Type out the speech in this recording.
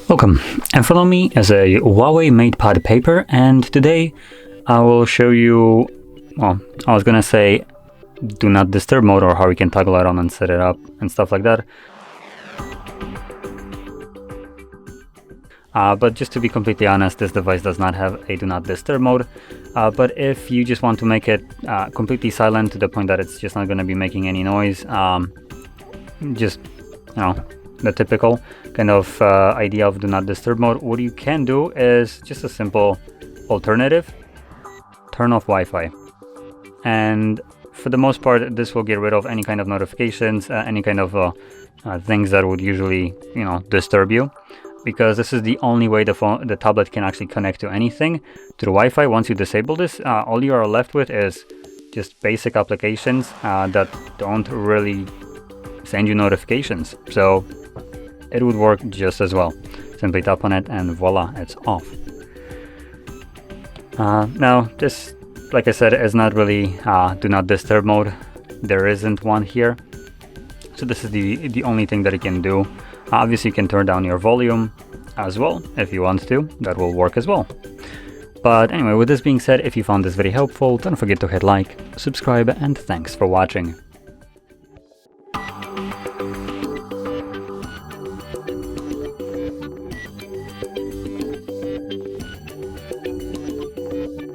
Welcome, in front of me is a HUAWEI MatePad Paper, and today I will show you, well, I was gonna say do not disturb mode, or how you can toggle it on and set it up and stuff like that. But just to be completely honest, this device does not have a do not disturb mode. But if you just want to make it completely silent to the point that it's just not going to be making any noise, just, the typical kind of idea of do not disturb mode, what you can do is just a simple alternative: turn off Wi-Fi. And for the most part, this will get rid of any kind of notifications, any kind of things that would usually, disturb you, because this is the only way the tablet can actually connect to anything, through Wi-Fi. Once you disable this, all you are left with is just basic applications that don't really send you notifications. So it would work just as well. Simply tap on it and voila, it's off. Now, this, like I said, is not really do not disturb mode. There isn't one here. So this is the only thing that it can do. Obviously, you can turn down your volume as well if you want to. That will work as well. But anyway, with this being said, if you found this video helpful, don't forget to hit like, subscribe, and thanks for watching.